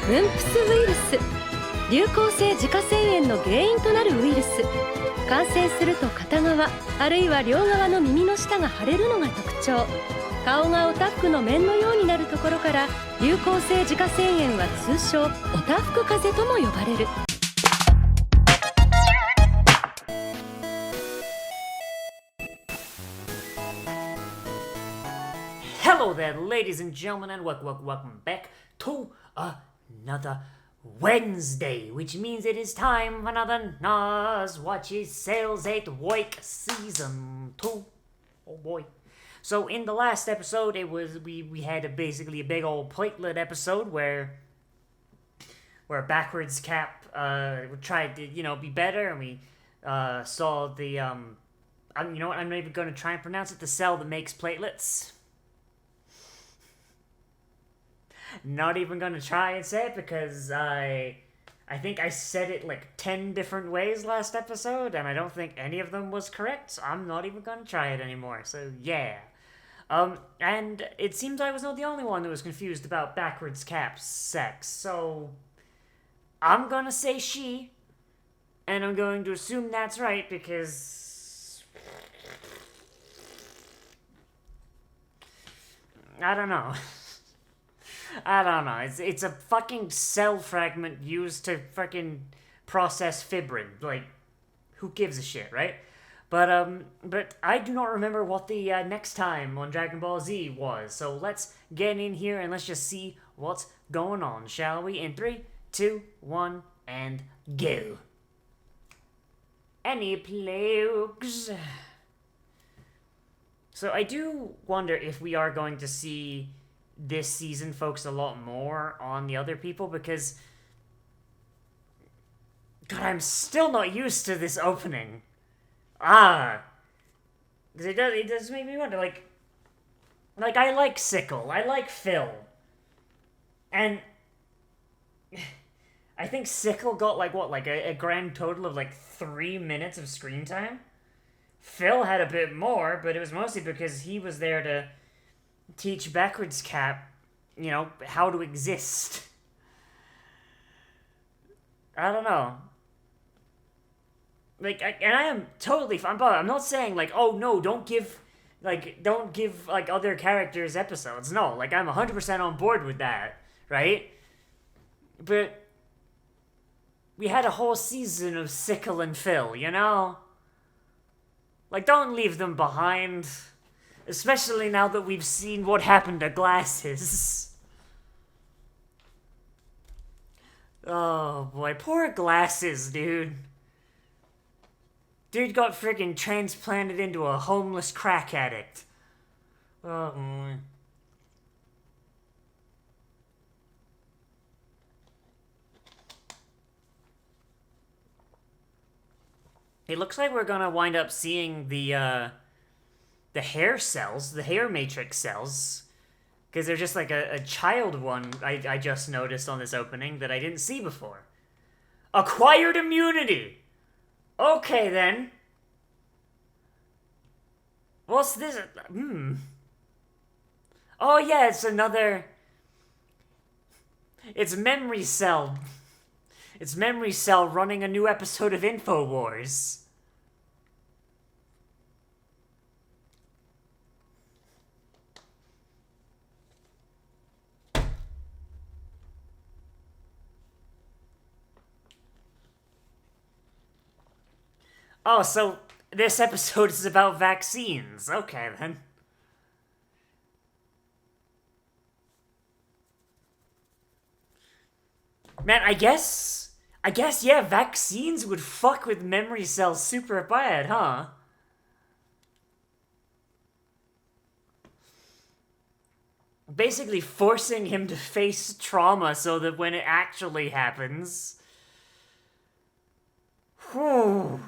分布スウイルス、流行性自家腺炎の原因となるウイルス。感染すると片側あるいは両側の耳の下が腫れるのが特徴。顔がおたふくの面のようになるところから流行性自家腺炎は通称おたふく風邪とも呼ばれる。Hello there, ladies and gentlemen, and welcome back to another Wednesday, which means it is time for another Nozz Watches Sales 8 Week Season 2. Oh boy. So in the last episode, it was we had basically a big old platelet episode where Backwards Cap tried to be better, and we saw the you know what, I'm not even going to try and pronounce it, the cell that makes platelets. Not even gonna try and say it because I think I said it like 10 different ways last episode, and I don't think any of them was correct, so I'm not even gonna try it anymore, so yeah. And it seems I was not the only one who was confused about Backwards Cap's sex, so I'm gonna say she, and I'm going to assume that's right because I don't know. It's a fucking cell fragment used to fucking process fibrin. Like, who gives a shit, right? But I do not remember what the next time on Dragon Ball Z was. So let's get in here and let's just see what's going on, shall we? In 3, 2, 1, and go. Any plugs? So I do wonder if we are going to see this season focus a lot more on the other people, because God, I'm still not used to this opening. Because it does make me wonder, like I like Sickle, I like Phil, and I think Sickle got a grand total of 3 minutes of screen time. Phil had a bit more, but it was mostly because he was there to teach Backwards Cap, how to exist. I don't know. And I am totally fine, but I'm not saying, oh, no, don't give other characters episodes. No, I'm 100% on board with that, right? But we had a whole season of Sickle and Phil, don't leave them behind. Especially now that we've seen what happened to Glasses. Oh boy, poor Glasses, dude. Dude got friggin' transplanted into a homeless crack addict. Oh boy. It looks like we're gonna wind up seeing the hair cells, the hair matrix cells, because they're just a child one I just noticed on this opening that I didn't see before. Acquired immunity! Okay, then. What's this? Oh, yeah, it's another... It's Memory Cell. It's Memory Cell running a new episode of InfoWars. Oh, so this episode is about vaccines. Okay, then. Man, I guess, yeah, vaccines would fuck with memory cells super bad, huh? Basically forcing him to face trauma so that when it actually happens... Whew...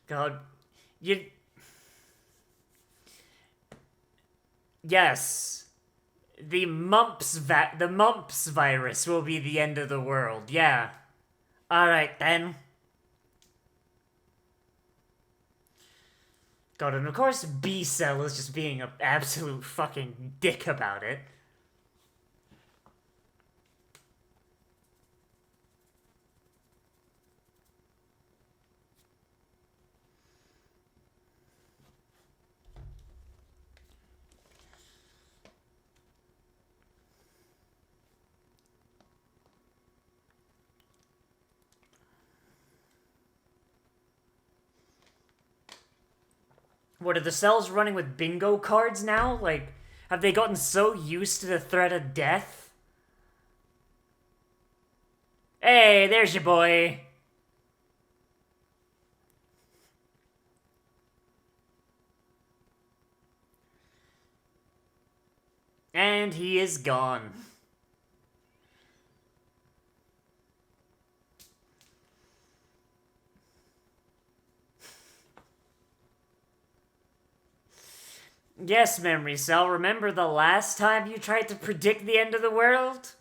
God, Yes. The mumps virus will be the end of the world. Yeah. Alright then. God, and of course B-Cell is just being an absolute fucking dick about it. What, are the cells running with bingo cards now? Like, have they gotten so used to the threat of death? Hey, there's your boy. And he is gone. Yes, Memory Cell, remember the last time you tried to predict the end of the world?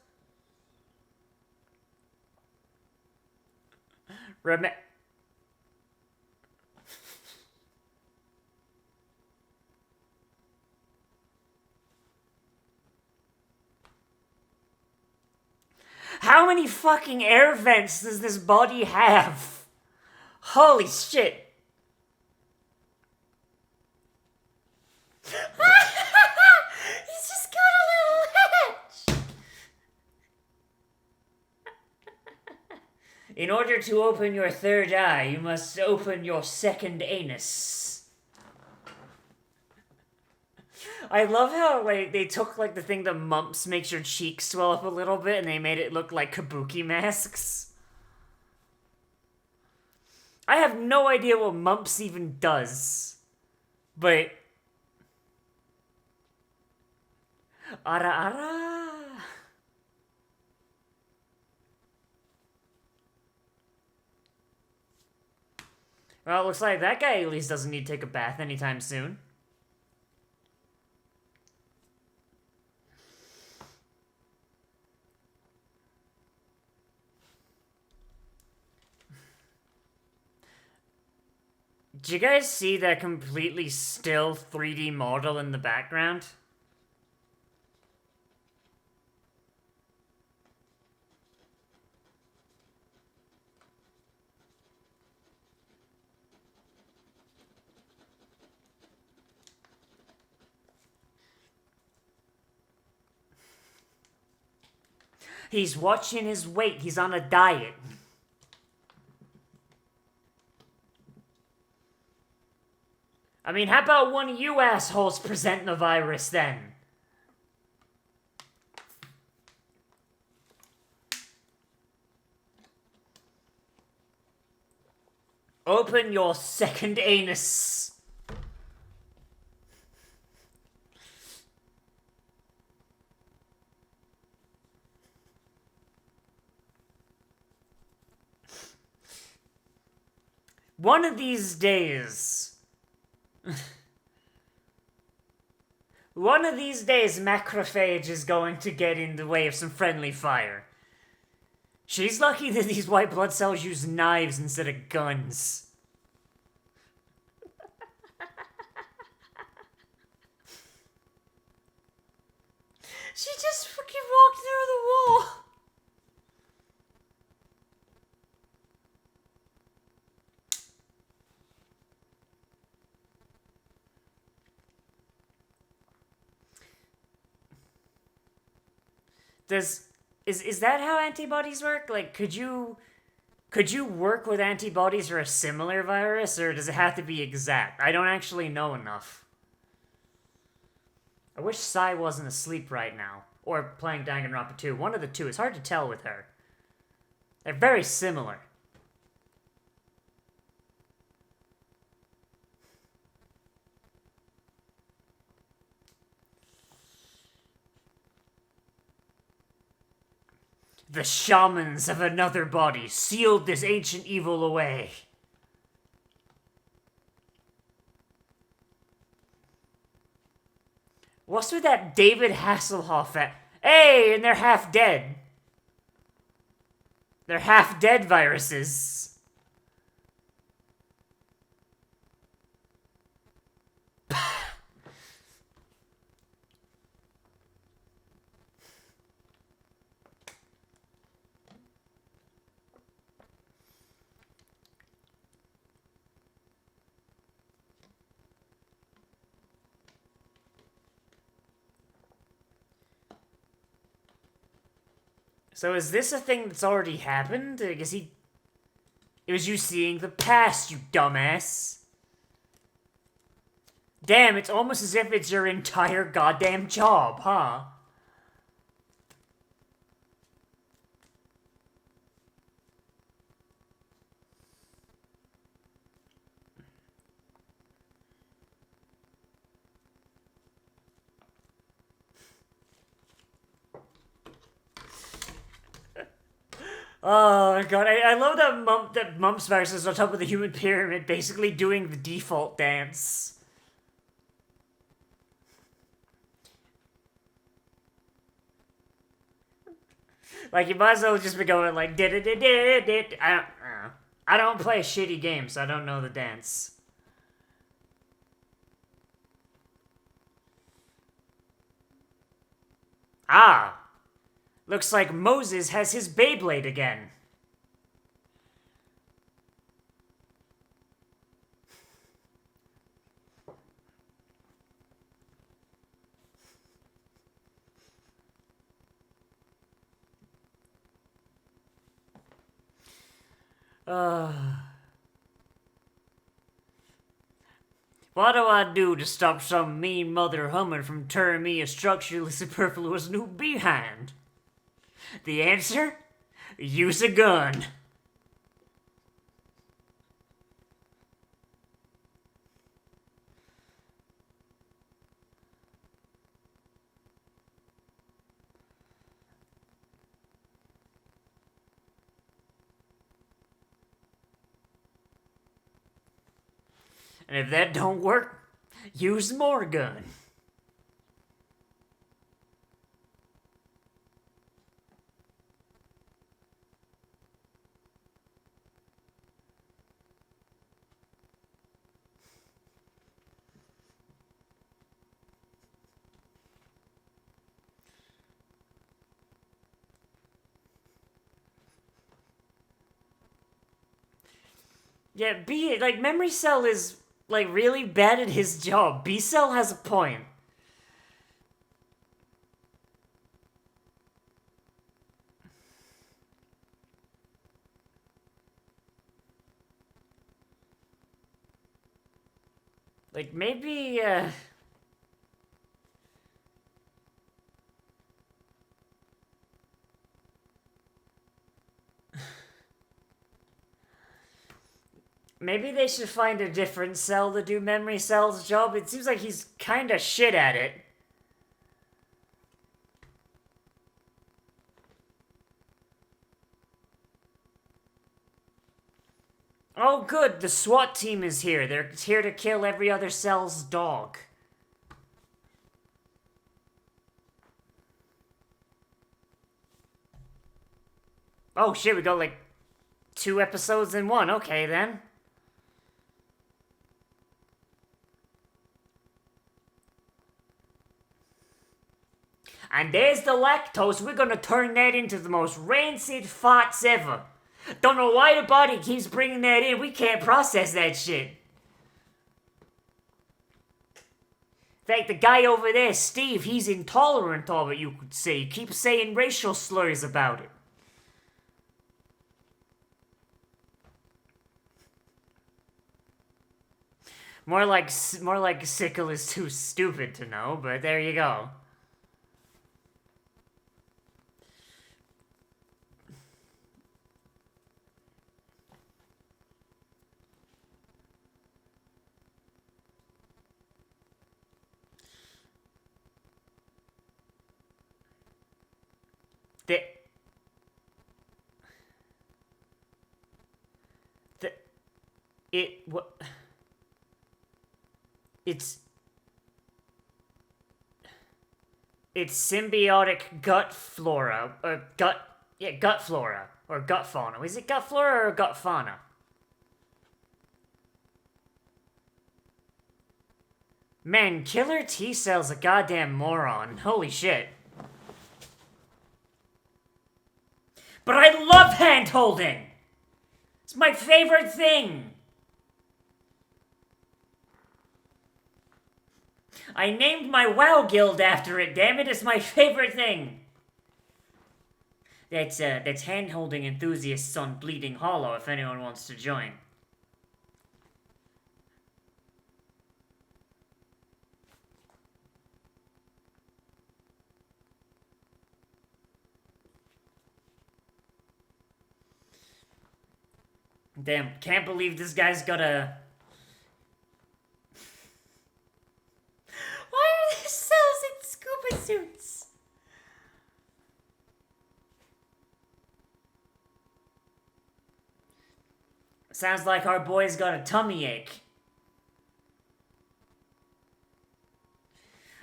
How many fucking air vents does this body have? Holy shit. He's just got a little hatch. In order to open your third eye, you must open your second anus. I love how, like, they took, like, the thing that mumps makes your cheeks swell up a little bit and they made it look like kabuki masks. I have no idea what mumps even does. But... ara ara. Well, it looks like that guy at least doesn't need to take a bath anytime soon. Did you guys see that completely still 3D model in the background? He's watching his weight. He's on a diet. I mean, how about one of you assholes present the virus then? Open your second anus. One of these days... one of these days, Macrophage is going to get in the way of some friendly fire. She's lucky that these white blood cells use knives instead of guns. She just fucking walked through the wall. Is that how antibodies work? Like, could you work with antibodies for a similar virus, or does it have to be exact? I don't actually know enough. I wish Sai wasn't asleep right now, or playing Danganronpa 2. One of the two. It's hard to tell with her. They're very similar. The shamans of another body sealed this ancient evil away. What's with that David Hasselhoff at? Hey, and they're half dead. They're half dead viruses. So is this a thing that's already happened? I guess it was you seeing the past, you dumbass. Damn, it's almost as if it's your entire goddamn job, huh? Oh god, I love that Mumps virus is on top of the human pyramid, basically doing the default dance. Like, you might as well just be going like, did. I don't play shitty games, so I don't know the dance. Ah! Looks like Moses has his Beyblade again. What do I do to stop some mean mother humming from turning me a structurally superfluous new behind? The answer? Use a gun. And if that don't work, use more gun. Yeah, Memory Cell is, like, really bad at his job. B Cell has a point. Like, maybe, maybe they should find a different Cell to do Memory Cell's job. It seems like he's kinda shit at it. Oh good, the SWAT team is here. They're here to kill every other Cell's dog. Oh shit, we got like 2 episodes in one. Okay then. And there's the lactose. We're gonna turn that into the most rancid farts ever. Don't know why the body keeps bringing that in. We can't process that shit. In fact, the guy over there, Steve, he's intolerant of it, you could say. He keeps saying racial slurs about it. More like Sickle is too stupid to know, but there you go. It's It's symbiotic gut flora, or gut flora, or gut fauna. Is it gut flora or gut fauna? Man, Killer T-Cell's a goddamn moron. Holy shit. But I love hand-holding! It's my favorite thing! I named my WoW guild after it, damn it, it's my favorite thing! That's hand-holding enthusiasts on Bleeding Hollow if anyone wants to join. Damn, can't believe this guy's got a... Why are there cells in scuba suits? Sounds like our boy's got a tummy ache.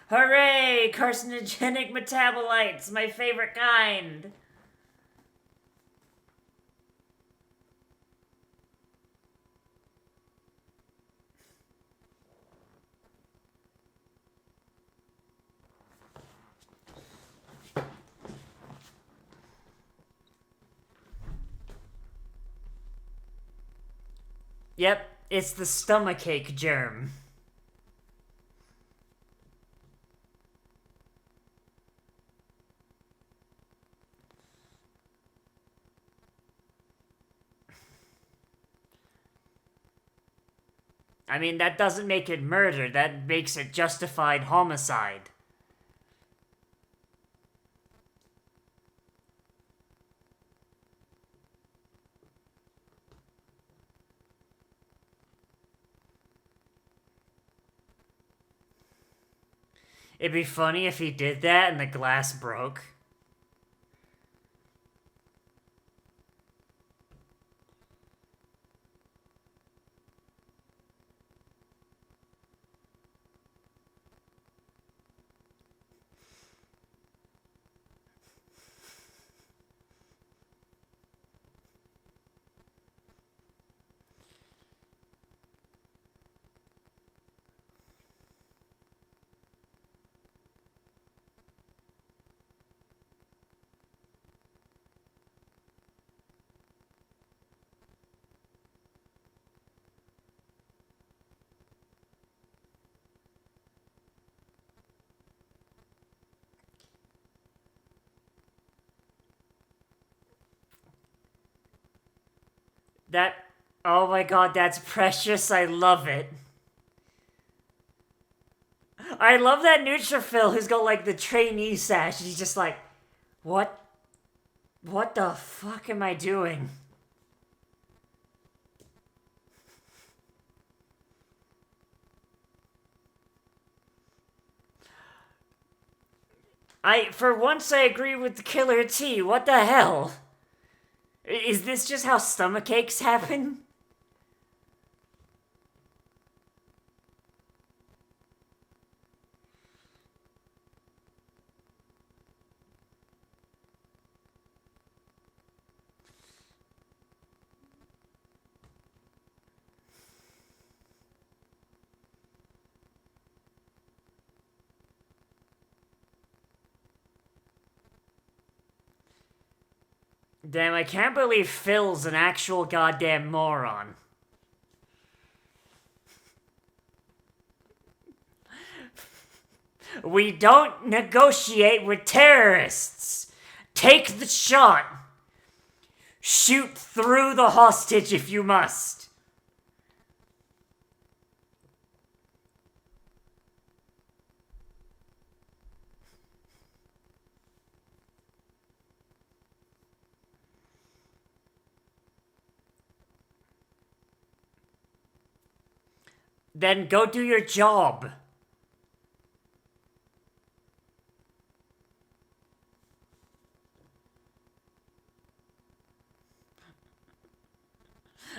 Hooray! Carcinogenic metabolites, my favorite kind! Yep, it's the stomachache germ. I mean, that doesn't make it murder, that makes it justified homicide. It'd be funny if he did that and the glass broke. Oh my god, that's precious, I love it. I love that neutrophil who's got like the trainee sash, he's just like, what the fuck am I doing? For once I agree with the Killer T, what the hell? Is this just how stomachaches happen? Damn, I can't believe Phil's an actual goddamn moron. We don't negotiate with terrorists. Take the shot. Shoot through the hostage if you must. Then go do your job.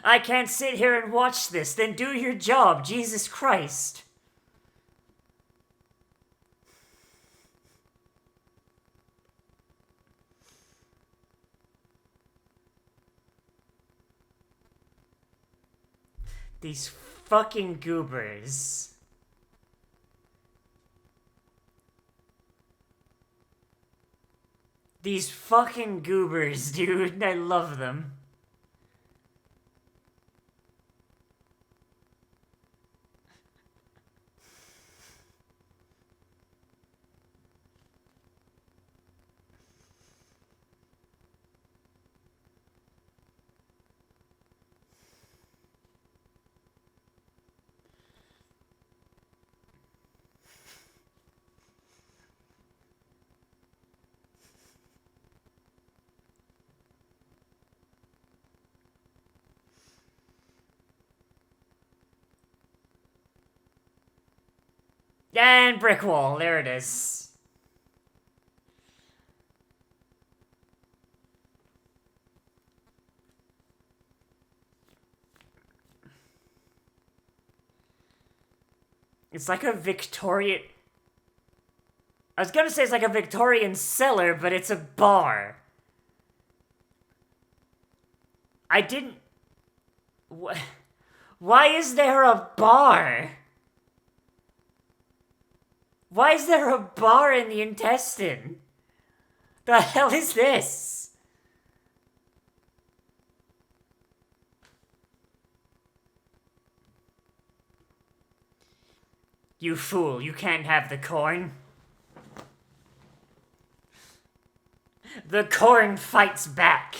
I can't sit here and watch this. Then do your job, Jesus Christ. These fucking goobers. These fucking goobers, dude. I love them. And brick wall, there it is. It's like a Victorian... I was gonna say it's like a Victorian cellar, but it's a bar. I didn't... Why is there a bar? Why is there a bar in the intestine? The hell is this? You fool, you can't have the corn. The corn fights back.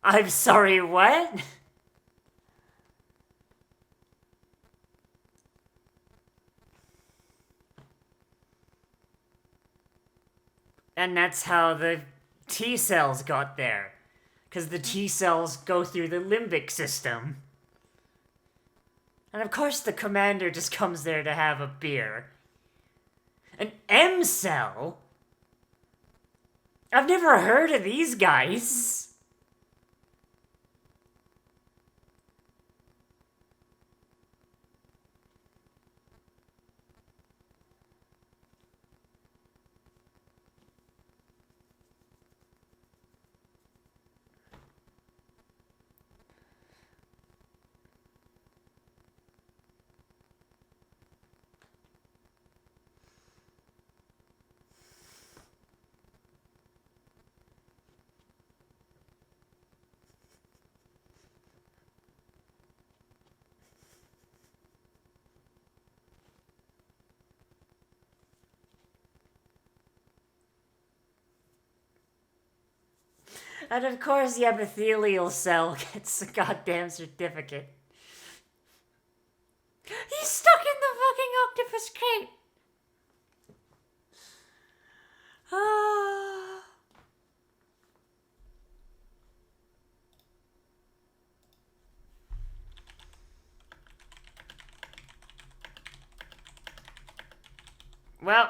I'm sorry, what? And that's how the T cells got there. Because the T cells go through the limbic system. And of course the commander just comes there to have a beer. An M cell? I've never heard of these guys. And of course the epithelial cell gets a goddamn certificate. He's stuck in the fucking octopus crate! Ah. Well...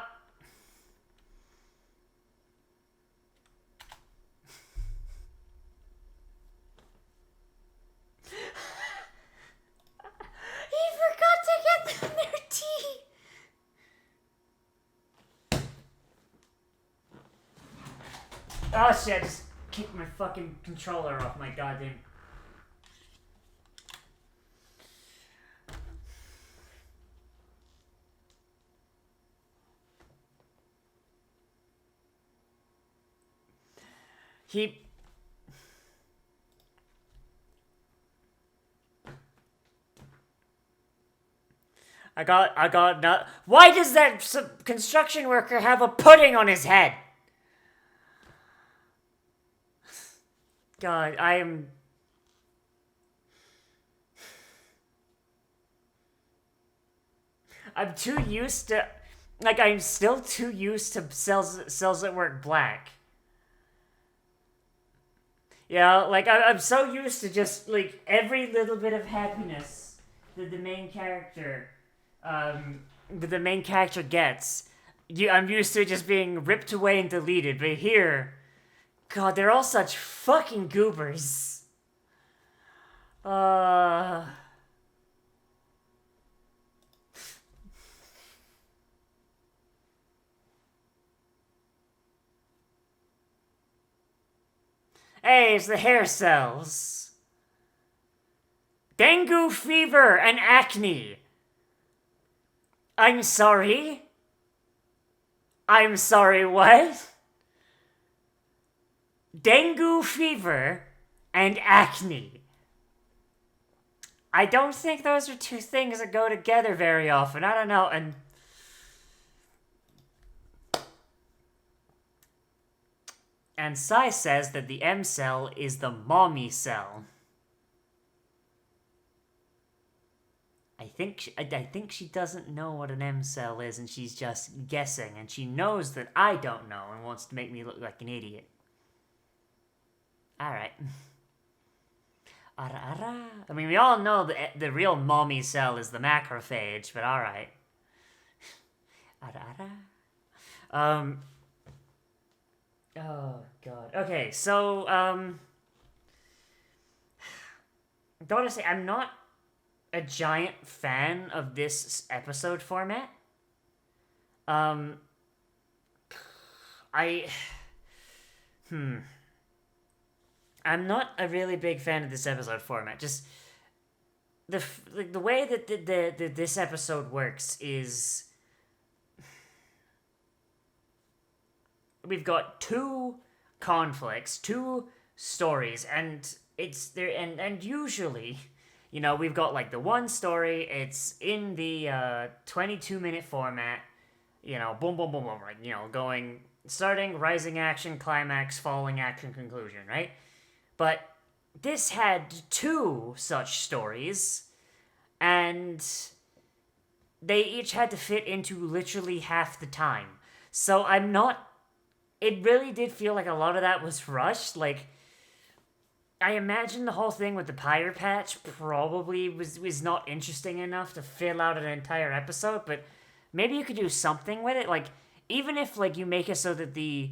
Oh shit, I just kicked my fucking controller off my goddamn... I got not. Why does that construction worker have a pudding on his head? God, I'm too used to, like, I'm still too used to cells that work black. Yeah, like, I'm so used to just, like, every little bit of happiness that the main character, the main character gets. I'm used to it just being ripped away and deleted, but here, God, they're all such fucking goobers. Hey, it's the hair cells. Dengue fever and acne. I'm sorry? I'm sorry, what? Dengue fever and acne. I don't think those are two things that go together very often. I don't know, And Sai says that the M cell is the mommy cell. I think she doesn't know what an M cell is, and she's just guessing, and she knows that I don't know and wants to make me look like an idiot. Alright. I mean, we all know that the real mommy cell is the macrophage, but alright. Oh, God. Okay, so, gotta say, I'm not a giant fan of this episode format. I'm not a really big fan of this episode format. Just the way that this episode works is we've got two conflicts, two stories, and it's there, and usually, you know, we've got like the one story, it's in the 22-minute format, you know, boom, boom, boom, boom, like, you know, going, starting, rising action, climax, falling action, conclusion, right? But this had two such stories, and they each had to fit into literally half the time. So it really did feel like a lot of that was rushed. Like, I imagine the whole thing with the Pyre Patch probably was not interesting enough to fill out an entire episode, but maybe you could do something with it. Like, even if, like, you make it so that the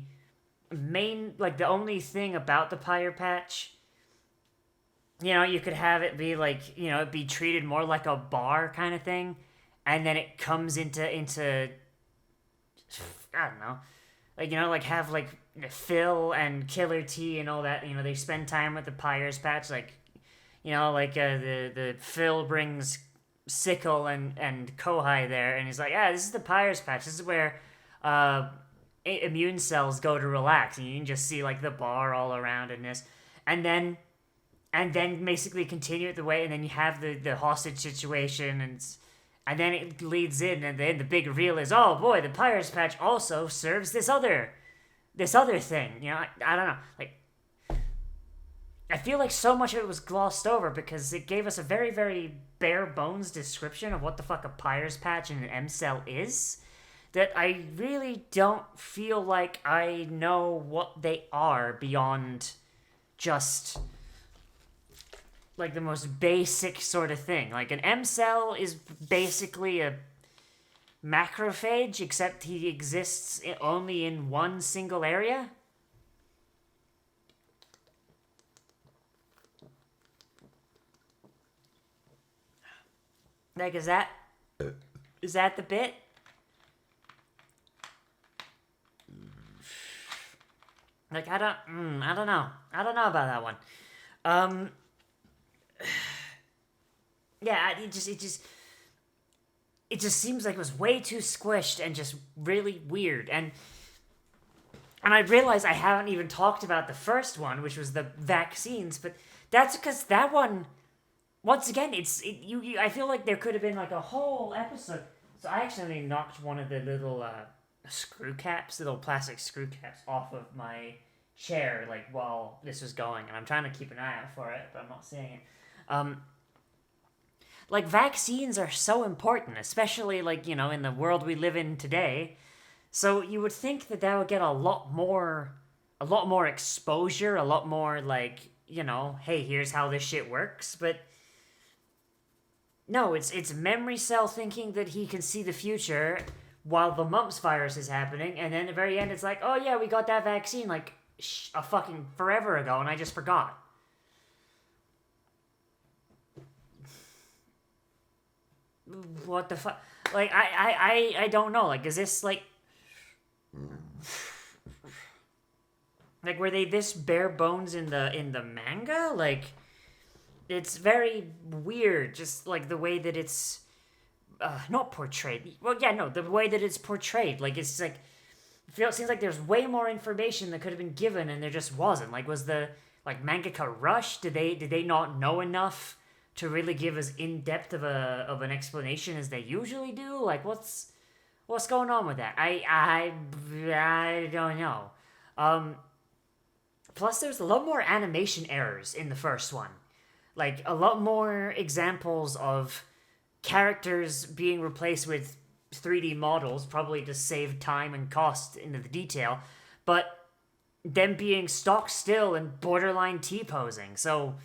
main, like, the only thing about the Pyre Patch, you know, you could have it be, like, you know, it'd be treated more like a bar kind of thing, and then it comes into I don't know, like, you know, like, have, like, Phil and Killer T and all that, you know, they spend time with the Pyre's Patch, like, you know, like, the Phil brings Sickle and Kohai there, and he's like, yeah, this is the Pyre's Patch, this is where, immune cells go to relax, and you can just see, like, the bar all around in this, and then basically continue it the way, and then you have the hostage situation, and then it leads in, and then the big reveal is, oh boy, the Pyre's Patch also serves this other thing, you know, I don't know, like, I feel like so much of it was glossed over because it gave us a very, very bare bones description of what the fuck a Pyre's Patch and an M-Cell is, that I really don't feel like I know what they are beyond just, like, the most basic sort of thing. Like, an M-Cell is basically a macrophage, except he exists only in one single area. Like, is that the bit? Like, I don't know about that one. Yeah, it just seems like it was way too squished and just really weird. And I realize I haven't even talked about the first one, which was the vaccines, but that's because that one, once again, I feel like there could have been like a whole episode. So I actually knocked one of the little little plastic screw caps off of my chair, like, while this was going, and I'm trying to keep an eye out for it, but I'm not seeing it. Like, vaccines are so important, especially, like, you know, in the world we live in today. So you would think that would get a lot more exposure, a lot more, like, you know, hey, here's how this shit works. But No, it's memory cell thinking that he can see the future while the mumps virus is happening, and then at the very end it's like, oh yeah, we got that vaccine like a fucking forever ago, and I just forgot. What the fuck? Like, I don't know. Like, is this like were they this bare bones in the manga? Like, it's very weird, just like the way that it's not portrayed. Well, yeah, no, the way that it's portrayed. Like, it's like it seems like there's way more information that could have been given, and there just wasn't. Like, was the mangaka rushed? Did they not know enough to really give as in depth of an explanation as they usually do? Like, what's going on with that? I don't know. Plus, there's a lot more animation errors in the first one. Like, a lot more examples of characters being replaced with 3D models, probably to save time and cost into the detail, but them being stock still and borderline T-posing. So,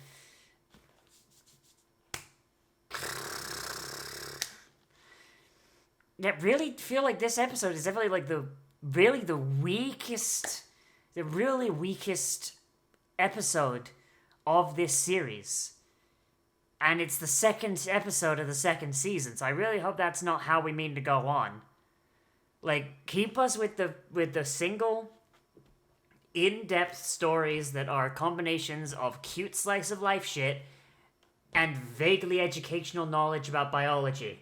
I really feel like this episode is definitely like the really weakest episode of this series. And it's the second episode of the second season, so I really hope that's not how we mean to go on. Like, keep us with the single, in-depth stories that are combinations of cute slice of life shit and vaguely educational knowledge about biology.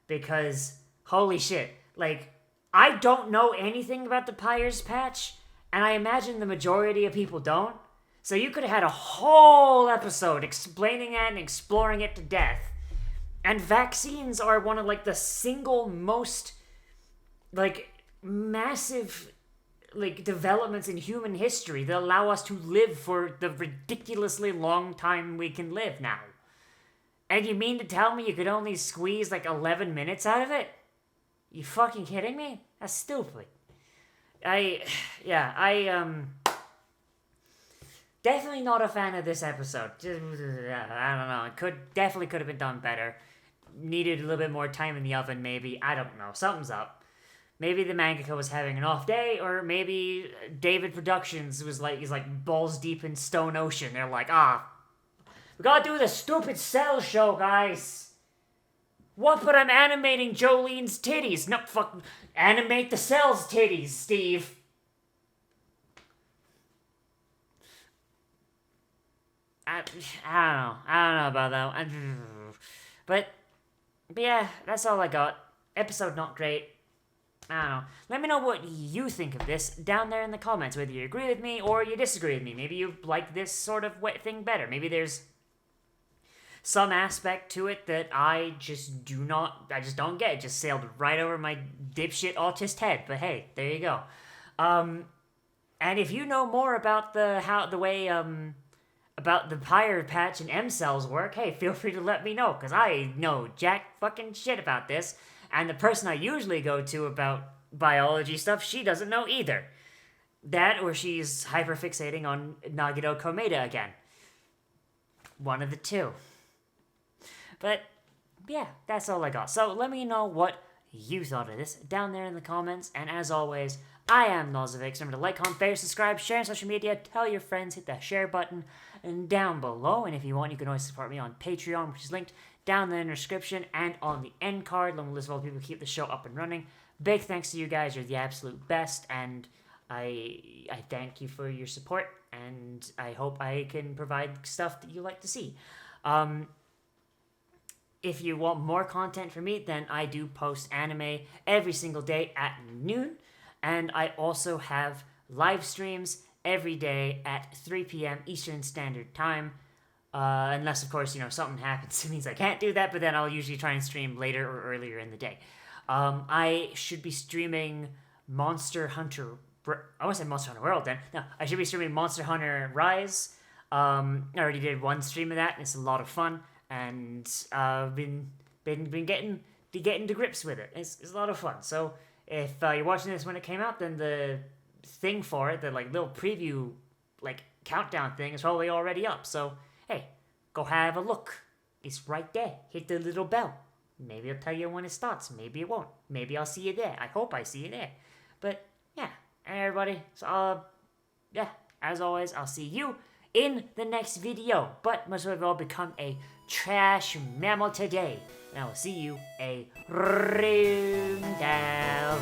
Because, holy shit, like, I don't know anything about the Pyre's Patch, and I imagine the majority of people don't. So you could have had a whole episode explaining that and exploring it to death. And vaccines are one of, like, the single most, like, massive, like, developments in human history that allow us to live for the ridiculously long time we can live now. And you mean to tell me you could only squeeze, like, 11 minutes out of it? You fucking kidding me? That's stupid. Definitely not a fan of this episode. I don't know. It definitely could have been done better. Needed a little bit more time in the oven, maybe. I don't know. Something's up. Maybe the mangaka was having an off day, or maybe David Productions he's like balls deep in Stone Ocean. They're like, we gotta do the stupid Cell show, guys. What? But I'm animating Jolene's titties. No, fuck. Animate the Cell's titties, Steve. I don't know about that one. But yeah, that's all I got. Episode not great. I don't know. Let me know what you think of this down there in the comments, whether you agree with me or you disagree with me. Maybe you like this sort of thing better. Maybe there's some aspect to it that I just don't get. It just sailed right over my dipshit autist head. But hey, there you go. And if you know more about about the Pyre Patch and M-Cells work, hey, feel free to let me know, because I know jack fucking shit about this, and the person I usually go to about biology stuff, she doesn't know either. That, or she's hyperfixating on Nagito Komeda again. One of the two. But, yeah, that's all I got. So let me know what you thought of this down there in the comments, and as always, I am Nozz. Remember to like, comment, favorite, subscribe, share on social media, tell your friends, hit that share button and down below. And if you want, you can always support me on Patreon, which is linked down there in the description and on the end card. Long list of all the people who keep the show up and running. Big thanks to you guys. You're the absolute best, and I thank you for your support, and I hope I can provide stuff that you like to see. If you want more content from me, then I do post anime every single day at noon. And I also have live streams every day at 3 p.m. Eastern Standard Time. Unless, of course, something happens. It means I can't do that, but then I'll usually try and stream later or earlier in the day. I should be streaming Monster Hunter... I almost said Monster Hunter World then. No, I should be streaming Monster Hunter Rise. I already did one stream of that, and it's a lot of fun. And I've been getting to grips with it. It's a lot of fun. So... if you're watching this when it came out, then the thing for it, the little preview countdown thing is probably already up. So hey, go have a look. It's right there. Hit the little bell. Maybe it'll tell you when it starts. Maybe it won't. Maybe I'll see you there. I hope I see you there. But yeah, everybody. So yeah, as always, I'll see you in the next video. But must have all become a trash mammal today. And I will see you a room down.